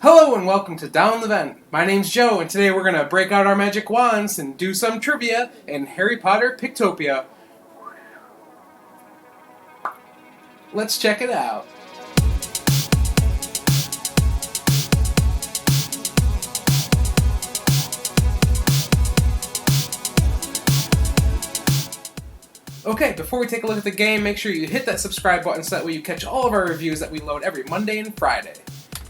Hello and welcome to Down the Vent. My name's Joe, and today we're going to break out our magic wands and do some trivia in Harry Potter Pictopia. Let's check it out. Okay, before we take a look at the game, make sure you hit that subscribe button so that way you catch all of our reviews that we load every Monday and Friday.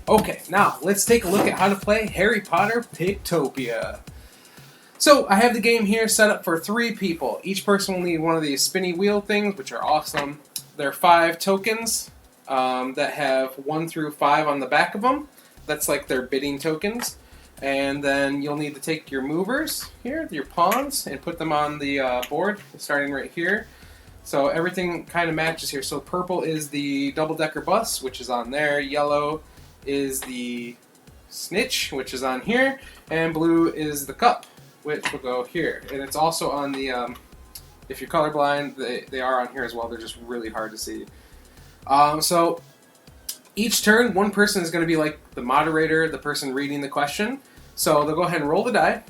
Okay, now let's take a look at how to play Harry Potter Pictopia. So, I have the game here set up for 3 people. Each person will need one of these spinny wheel things, which are awesome. There are 5 tokens that have 1 through 5 on the back of them. That's like their bidding tokens. And then you'll need to take your movers here, your pawns, and put them on the board, starting right here. So everything kind of matches here. So purple is the double-decker bus, which is on there. Yellow is the snitch, which is on here. And blue is the cup, which will go here. And it's also on the, if you're colorblind, they are on here as well. They're just really hard to see. So each turn, one person is going to be like the moderator, the person reading the question. So they'll go ahead and roll the die,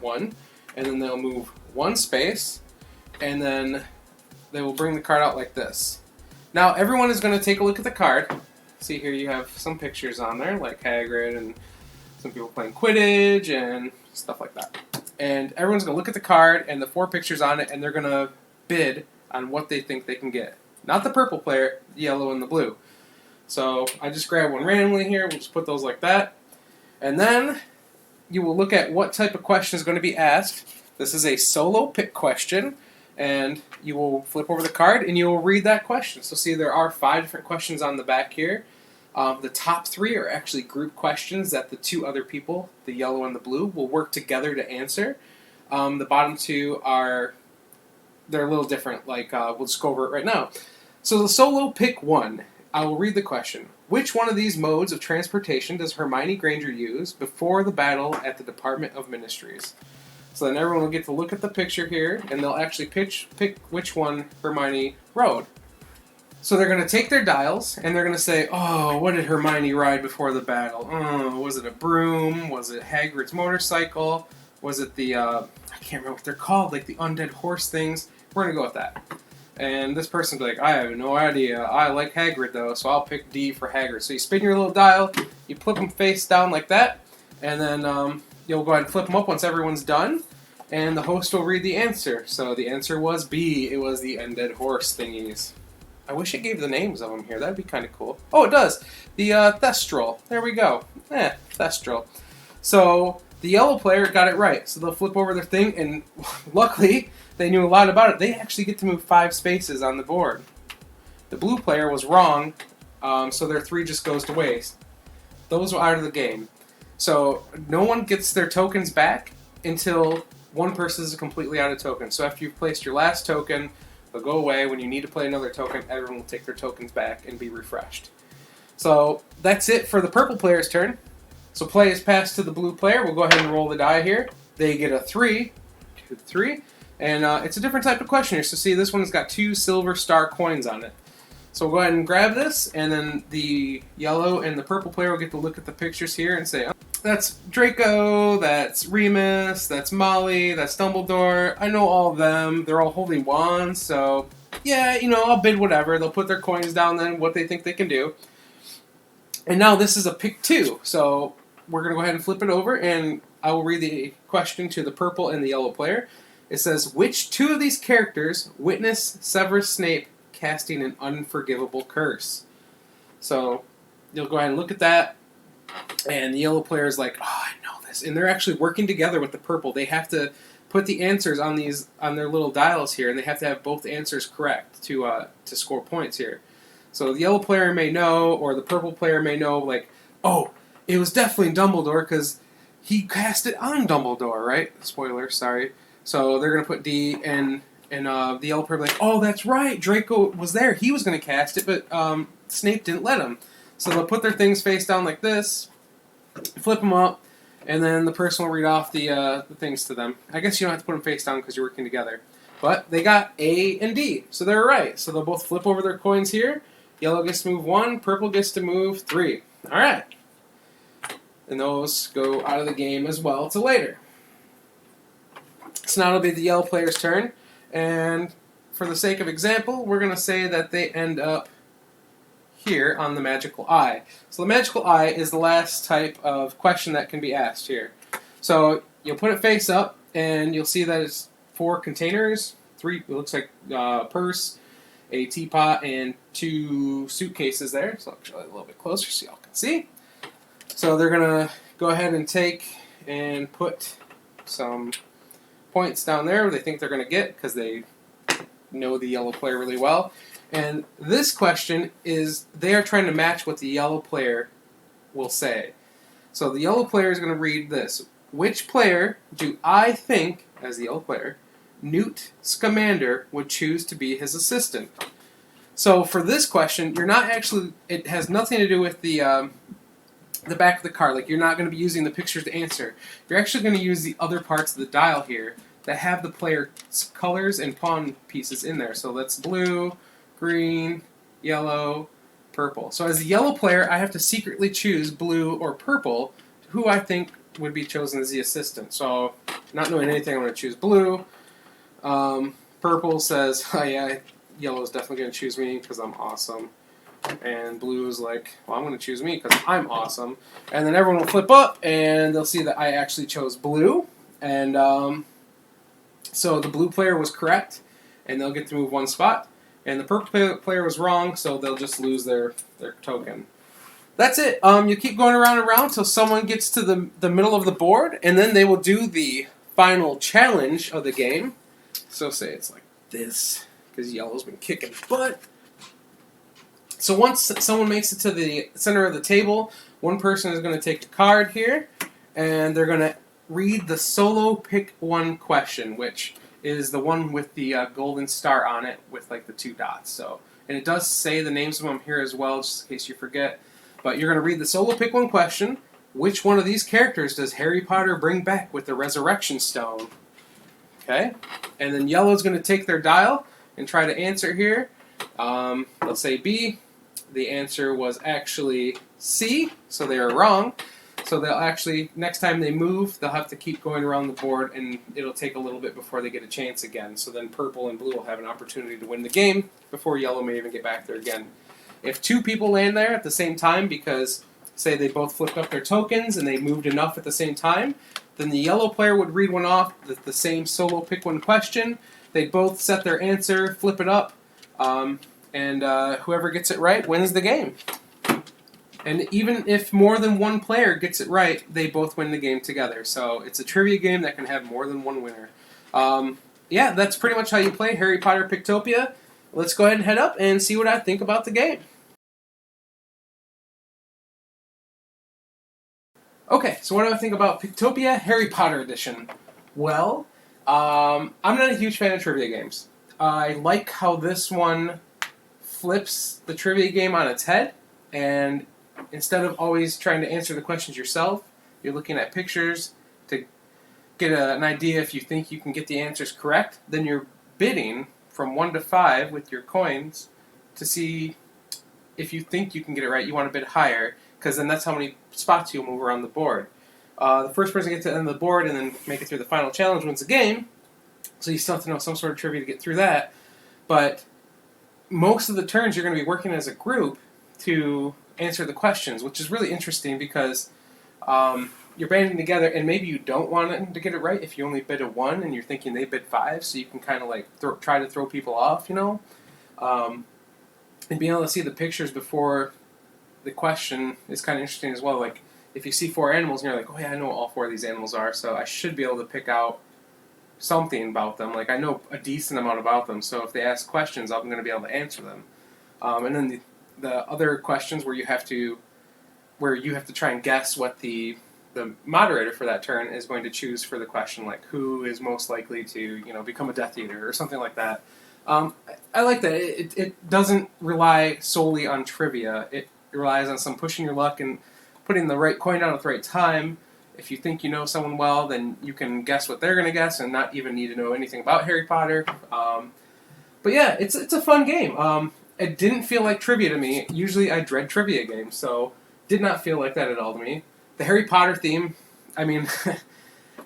1, and then they'll move 1 space, and then they will bring the card out like this. Now everyone is going to take a look at the card. See here you have some pictures on there, like Hagrid and some people playing Quidditch and stuff like that. And everyone's going to look at the card and the 4 pictures on it, and they're going to bid on what they think they can get. Not the purple player, the yellow and the blue. So I just grab one randomly here. We'll just put those like that. And then you will look at what type of question is going to be asked. This is a solo pick question. And you will flip over the card and you will read that question. So see, there are 5 different questions on the back here. The top 3 are actually group questions that the 2 other people, the yellow and the blue, will work together to answer. The bottom 2 they're a little different. Like, we'll just go over it right now. So the solo pick 1. I will read the question. Which one of these modes of transportation does Hermione Granger use before the battle at the Department of Ministries? So then everyone will get to look at the picture here, and they'll actually pick which one Hermione rode. So they're going to take their dials, and they're going to say, oh, what did Hermione ride before the battle? Oh, was it a broom? Was it Hagrid's motorcycle? Was it the, I can't remember what they're called, like the undead horse things? We're going to go with that. And this person's like, I have no idea. I like Hagrid, though, so I'll pick D for Hagrid. So you spin your little dial, you flip them face down like that, and then you'll go ahead and flip them up once everyone's done, and the host will read the answer. So the answer was B. It was the undead horse thingies. I wish it gave the names of them here. That'd be kind of cool. Oh, it does. The Thestral. There we go. Thestral. So the yellow player got it right. So they'll flip over their thing, and luckily they knew a lot about it. They actually get to move 5 spaces on the board. The blue player was wrong, so their 3 just goes to waste. Those are out of the game. So no one gets their tokens back until one person is completely out of tokens. So after you've placed your last token, they'll go away. When you need to play another token, everyone will take their tokens back and be refreshed. So that's it for the purple player's turn. So play is passed to the blue player. We'll go ahead and roll the die here. They get a 3, 2, 3. And it's a different type of question here. So see, this one's got 2 silver star coins on it. So we'll go ahead and grab this, and then the yellow and the purple player will get to look at the pictures here and say, oh, that's Draco, that's Remus, that's Molly, that's Dumbledore. I know all of them. They're all holding wands, so yeah, I'll bid whatever. They'll put their coins down then, what they think they can do. And now this is a pick 2. So we're going to go ahead and flip it over, and I will read the question to the purple and the yellow player. It says, which 2 of these characters witness Severus Snape casting an unforgivable curse? So you'll go ahead and look at that, and the yellow player is like, oh, I know this. And they're actually working together with the purple. They have to put the answers on their little dials here, and they have to have both answers correct to score points here. So the yellow player may know, or the purple player may know, like, oh, it was definitely Dumbledore because he cast it on Dumbledore, right? Spoiler, sorry. So they're going to put D, and the yellow player will be like, oh, that's right, Draco was there. He was going to cast it, but Snape didn't let him. So they'll put their things face down like this, flip them up, and then the person will read off the things to them. I guess you don't have to put them face down because you're working together. But they got A and D, so they're right. So they'll both flip over their coins here. Yellow gets to move 1, purple gets to move 3. All right. and those go out of the game as well to later. So now it'll be the yellow player's turn, and for the sake of example, we're going to say that they end up here on the magical eye. So the magical eye is the last type of question that can be asked here. So you'll put it face up, and you'll see that it's 4 containers, 3, it looks like a purse, a teapot, and 2 suitcases there. So I'll show it a little bit closer so y'all can see. So they're going to go ahead and take and put some points down there where they think they're going to get because they know the yellow player really well. And this question is, they are trying to match what the yellow player will say. So the yellow player is going to read this. Which player do I think, as the yellow player, Newt Scamander would choose to be his assistant? So for this question, you're not actually, it has nothing to do with the back of the card. Like, you're not going to be using the pictures to answer. You're actually going to use the other parts of the dial here that have the player's colors and pawn pieces in there. So that's blue, green, yellow, purple. So as a yellow player, I have to secretly choose blue or purple, who I think would be chosen as the assistant. So not knowing anything, I'm going to choose blue. Purple says, oh yeah, yellow is definitely going to choose me because I'm awesome. And blue is like, well, I'm going to choose me because I'm awesome. And then everyone will flip up, and they'll see that I actually chose blue. And so the blue player was correct, and they'll get to move 1 spot. And the purple player was wrong, so they'll just lose their token. That's it. You keep going around and around until someone gets to the middle of the board, and then they will do the final challenge of the game. So say it's like this, because yellow's been kicking butt. So once someone makes it to the center of the table, one person is going to take a card here, and they're going to read the solo pick 1 question, which is the one with the golden star on it with like the 2 dots. So, and it does say the names of them here as well, just in case you forget. But you're going to read the solo pick 1 question. Which one of these characters does Harry Potter bring back with the resurrection stone? Okay? And then yellow's going to take their dial and try to answer here. Let's say B. The answer was actually C, so they are wrong. So they'll actually, next time they move, they'll have to keep going around the board, and it'll take a little bit before they get a chance again. So then purple and blue will have an opportunity to win the game before yellow may even get back there again. If 2 people land there at the same time because, say, they both flipped up their tokens and they moved enough at the same time, then the yellow player would read one off, the same solo pick 1 question. They'd both set their answer, flip it up, and whoever gets it right wins the game. And even if more than one player gets it right, they both win the game together. So it's a trivia game that can have more than one winner. Yeah, that's pretty much how you play Harry Potter Pictopia. Let's go ahead and head up and see what I think about the game. Okay, so what do I think about Pictopia Harry Potter Edition? Well, I'm not a huge fan of trivia games. I like how this one flips the trivia game on its head, and instead of always trying to answer the questions yourself, you're looking at pictures to get an idea if you think you can get the answers correct. Then you're bidding from 1 to 5 with your coins to see if you think you can get it right. You want to bid higher, because then that's how many spots you'll move around the board. The first person to get to the end of the board and then make it through the final challenge wins the game. So you still have to know some sort of trivia to get through that. But most of the turns you're going to be working as a group to answer the questions, which is really interesting because you're banding together, and maybe you don't want them to get it right if you only bid a 1 and you're thinking they bid 5, so you can kind of like try to throw people off, you know? And being able to see the pictures before the question is kind of interesting as well. Like, if you see 4 animals and you're like, oh yeah, I know what all 4 of these animals are, so I should be able to pick out something about them. Like, I know a decent amount about them, so if they ask questions, I'm going to be able to answer them. And then the other questions where you have to try and guess what the moderator for that turn is going to choose for the question, like who is most likely to become a Death Eater or something like that. I like that. It doesn't rely solely on trivia. It relies on some pushing your luck and putting the right coin down at the right time. If you think you know someone well, then you can guess what they're going to guess and not even need to know anything about Harry Potter. But yeah, it's a fun game. It didn't feel like trivia to me. Usually I dread trivia games, so did not feel like that at all to me. the Harry Potter theme, I mean,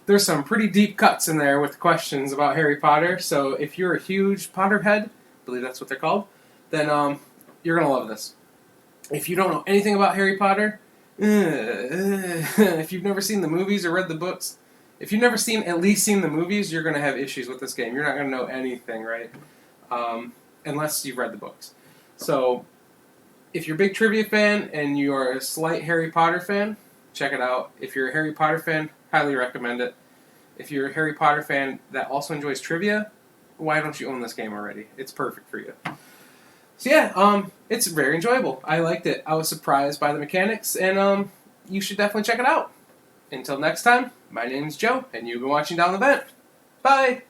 there's some pretty deep cuts in there with questions about Harry Potter. So if you're a huge Potterhead, I believe that's what they're called, then you're gonna love this. If you don't know anything about Harry Potter, if you've never seen the movies or read the books, if you've never at least seen the movies, you're gonna have issues with this game. You're not gonna know anything, right? Unless you've read the books. So if you're a big trivia fan and you are a slight Harry Potter fan, check it out. If you're a Harry Potter fan, highly recommend it. If you're a Harry Potter fan that also enjoys trivia, why don't you own this game already? It's perfect for you. So yeah, it's very enjoyable. I liked it. I was surprised by the mechanics, and you should definitely check it out. Until next time, my name's Joe, and you've been watching Down the Vent. Bye!